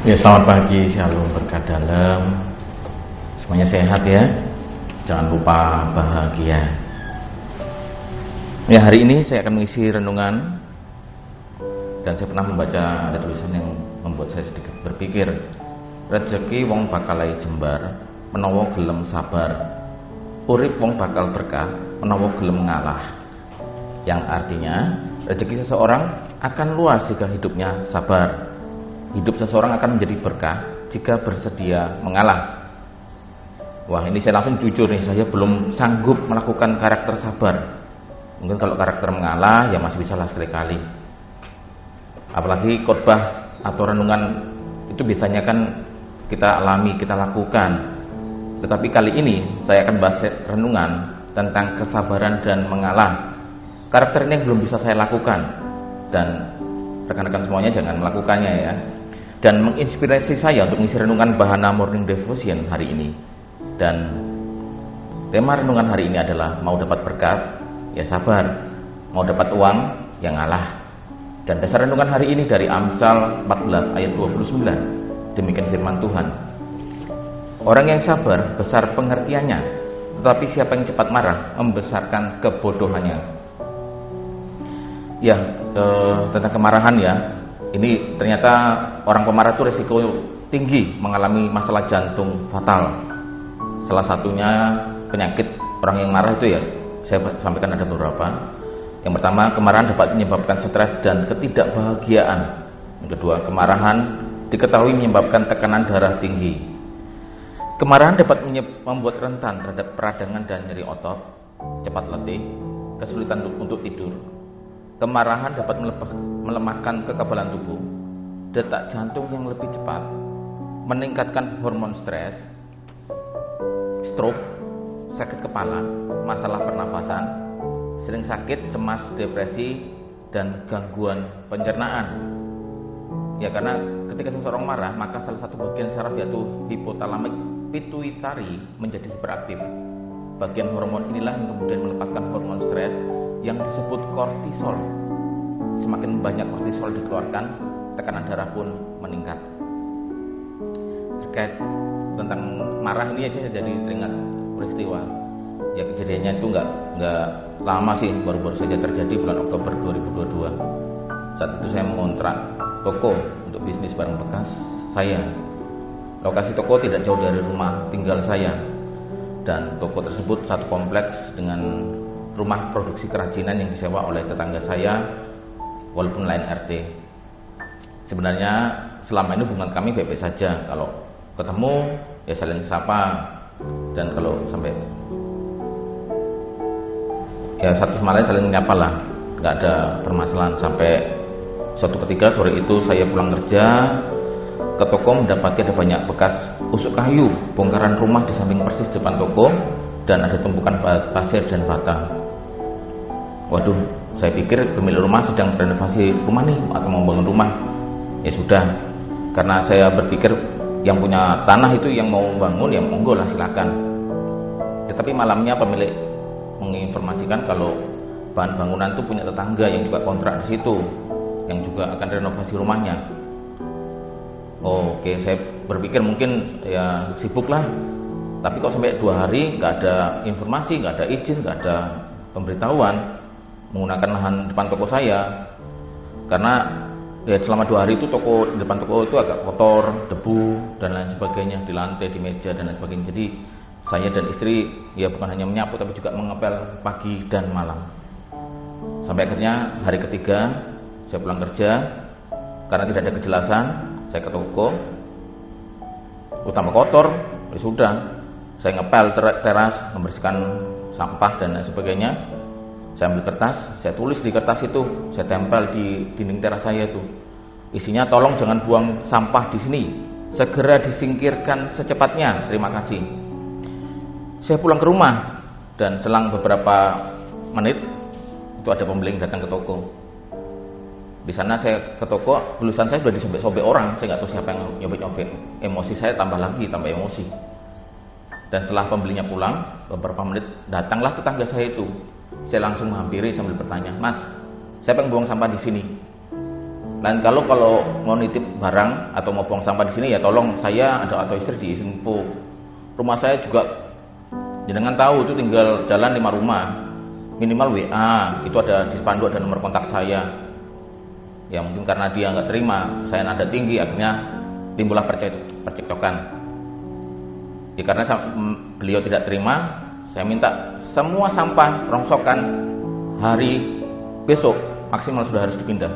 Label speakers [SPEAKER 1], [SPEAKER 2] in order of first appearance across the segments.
[SPEAKER 1] Ya, selamat pagi, shalom berkah dalam. Semuanya sehat ya. Jangan lupa bahagia. Ya, hari ini saya akan mengisi renungan. Dan saya pernah membaca ada tulisan yang membuat saya sedikit berpikir. Rejeki wong bakalai jembar, menawa gelem sabar. Urip wong bakal berkah, menawa gelem ngalah. Yang artinya, rezeki seseorang akan luas jika hidupnya sabar. Hidup seseorang akan menjadi berkah jika bersedia mengalah. Wah, ini saya langsung jujur nih, saya belum sanggup melakukan karakter sabar. Mungkin kalau karakter mengalah ya masih bisa lah sekali-kali. Apalagi khotbah atau renungan itu biasanya kan kita alami, kita lakukan. Tetapi kali ini saya akan bahas renungan tentang kesabaran dan mengalah. Karakter ini yang belum bisa saya lakukan, dan rekan-rekan semuanya jangan melakukannya ya. Dan menginspirasi saya untuk mengisi renungan Bahana Morning Devotion hari ini. Dan tema renungan hari ini adalah mau dapat berkat, ya sabar. Mau dapat uang, ya ngalah. Dan dasar renungan hari ini dari Amsal 14 ayat 29. Demikian firman Tuhan. Orang yang sabar besar pengertiannya, tetapi siapa yang cepat marah membesarkan kebodohannya. Ya, tentang kemarahan ya. Ini ternyata orang pemarah itu risiko tinggi mengalami masalah jantung fatal. Salah satunya penyakit orang yang marah itu ya, saya sampaikan ada beberapa. Yang pertama, kemarahan dapat menyebabkan stres dan ketidakbahagiaan. Yang kedua, kemarahan diketahui menyebabkan tekanan darah tinggi. Kemarahan dapat membuat rentan terhadap peradangan dan nyeri otot, cepat letih, kesulitan untuk tidur. Kemarahan dapat melemahkan kekebalan tubuh, detak jantung yang lebih cepat, meningkatkan hormon stres, stroke, sakit kepala, masalah pernafasan, sering sakit, cemas, depresi, dan gangguan pencernaan. Ya, karena ketika seseorang marah, maka salah satu bagian saraf yaitu hipotalamik pituitari menjadi hiperaktif. Bagian hormon inilah yang kemudian melepaskan hormon stres yang disebut kortisol. Semakin banyak kortisol dikeluarkan, tekanan darah pun meningkat. Terkait tentang marah ini aja saya jadi teringat peristiwa. Ya, kejadiannya itu nggak lama sih, baru-baru saja terjadi bulan Oktober 2022. Saat itu saya mengontrak toko untuk bisnis barang bekas saya. Lokasi toko tidak jauh dari rumah tinggal saya, dan toko tersebut satu kompleks dengan rumah produksi kerajinan yang disewa oleh tetangga saya, walaupun lain RT. Sebenarnya selama ini hubungan kami baik-baik saja. Kalau ketemu ya saling sapa, dan kalau sampai ya satu sama lain saling menyapa lah, nggak ada permasalahan. Sampai suatu ketika sore itu saya pulang kerja ke toko, mendapati ada banyak bekas usuk kayu bongkaran rumah di samping persis depan toko, dan ada tumpukan pasir dan bata. Waduh, saya pikir pemilik rumah sedang renovasi rumah nih atau membangun rumah. Ya sudah, karena saya berpikir yang punya tanah itu yang mau bangun ya monggo lah, silakan. Tetapi malamnya pemilik menginformasikan kalau bahan bangunan itu punya tetangga yang juga kontrak di situ, yang juga akan renovasi rumahnya. Oke, saya berpikir mungkin ya sibuk lah. Tapi kok sampai 2 hari nggak ada informasi, nggak ada izin, nggak ada pemberitahuan menggunakan lahan depan toko saya. Karena ya selama 2 hari itu depan toko itu agak kotor, debu dan lain sebagainya, di lantai, di meja dan lain sebagainya. Jadi saya dan istri ya bukan hanya menyapu tapi juga mengepel pagi dan malam. Sampai akhirnya hari ketiga saya pulang kerja, karena tidak ada kejelasan, saya ke toko, utama kotor, ya sudah, saya ngepel teras, membersihkan sampah dan lain sebagainya. Saya ambil kertas, saya tulis di kertas itu, saya tempel di dinding teras saya itu. Isinya, tolong jangan buang sampah di sini, segera disingkirkan secepatnya, terima kasih. Saya pulang ke rumah, dan selang beberapa menit itu ada pembeli yang datang ke toko. Di sana saya ke toko, tulisan saya sudah disobek-sobek orang, saya nggak tahu siapa yang nyobek-nyobek. Emosi saya tambah emosi. Dan setelah pembelinya pulang, beberapa menit datanglah tetangga saya itu. Saya langsung menghampiri sambil bertanya, "Mas, siapa yang buang sampah di sini?" Lain kalau mau nitip barang atau mau buang sampah di sini, ya tolong saya atau istri diizin info. Rumah saya juga jenengan tahu, itu tinggal jalan 5 rumah, minimal WA itu ada di spanduk, ada nomor kontak saya. Ya mungkin karena dia nggak terima, saya nada tinggi, akhirnya timbullah percekcokan. Ya, karena beliau tidak terima, saya minta semua sampah rongsokan hari besok maksimal sudah harus dipindah.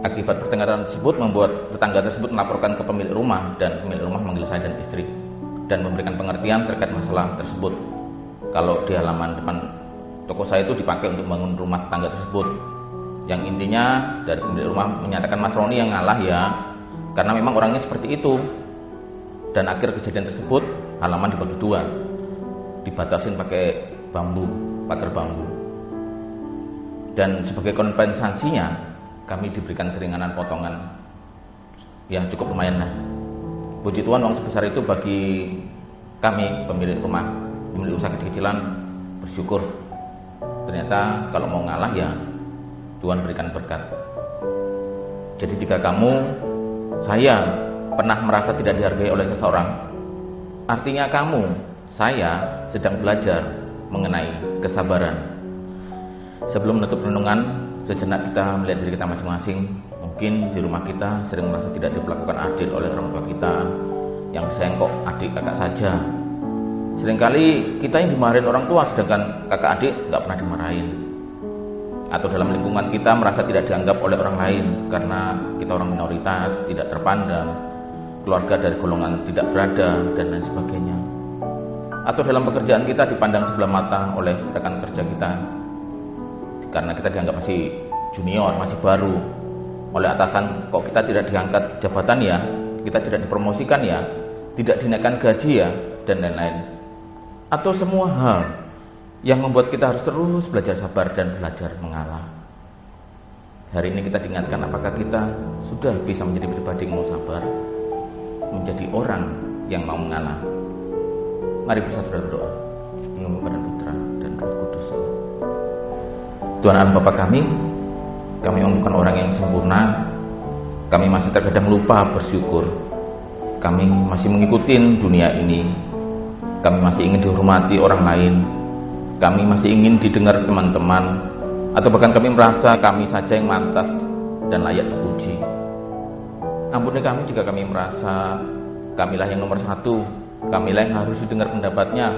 [SPEAKER 1] Akibat pertengkaran tersebut membuat tetangga tersebut melaporkan ke pemilik rumah, dan pemilik rumah memanggil saya dan istri dan memberikan pengertian terkait masalah tersebut. Kalau di halaman depan toko saya itu dipakai untuk membangun rumah tetangga tersebut, yang intinya dari pemilik rumah menyatakan Mas Roni yang ngalah ya, karena memang orangnya seperti itu. Dan akhir kejadian tersebut halaman dibagi 2, dibatasin pakai bambu, pagar bambu. Dan sebagai kompensasinya kami diberikan keringanan potongan yang cukup lumayan lah. Puji Tuhan, uang sebesar itu bagi kami pemilik rumah, pemilik usaha kecil-kecilan, bersyukur. Ternyata kalau mau ngalah ya Tuhan berikan berkat. Jadi jika saya pernah merasa tidak dihargai oleh seseorang, artinya saya sedang belajar mengenai kesabaran. Sebelum menutup renungan, sejenak kita melihat diri kita masing-masing. Mungkin di rumah kita sering merasa tidak diperlakukan adil oleh orang tua kita, yang disayang kok adik kakak saja. Seringkali kita yang dimarahin orang tua, sedangkan kakak adik nggak pernah dimarahin. Atau dalam lingkungan kita merasa tidak dianggap oleh orang lain karena kita orang minoritas, tidak terpandang, keluarga dari golongan tidak berada, dan lain sebagainya. Atau dalam pekerjaan kita dipandang sebelah mata oleh rekan kerja kita karena kita dianggap masih junior, masih baru. Oleh atasan, kok kita tidak diangkat jabatan ya, kita tidak dipromosikan ya, tidak dinaikkan gaji ya, dan lain-lain. Atau semua hal yang membuat kita harus terus belajar sabar dan belajar mengalah. Hari ini kita diingatkan, apakah kita sudah bisa menjadi pribadi yang mau sabar, menjadi orang yang mau mengalah. Mari bersatu berdoa. Di nama Bapa dan Putra dan Roh Kudus. Tuhan Allah Bapa kami bukan orang yang sempurna. Kami masih terkadang lupa bersyukur. Kami masih mengikuti dunia ini. Kami masih ingin dihormati orang lain. Kami masih ingin didengar teman-teman, atau bahkan kami merasa kami saja yang pantas dan layak dipuji. Ampuni kami jika kami merasa kamilah yang nomor 1, kamilah yang harus didengar pendapatnya,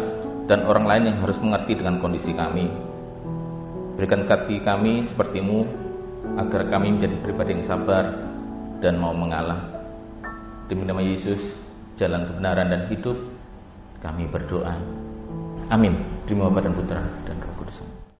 [SPEAKER 1] dan orang lain yang harus mengerti dengan kondisi kami. Berikan hati kami seperti-Mu, agar kami menjadi pribadi yang sabar dan mau mengalah. Demi nama Yesus, jalan kebenaran dan hidup, kami berdoa. Amin. Di nama Bapa dan Putra dan Roh Kudus.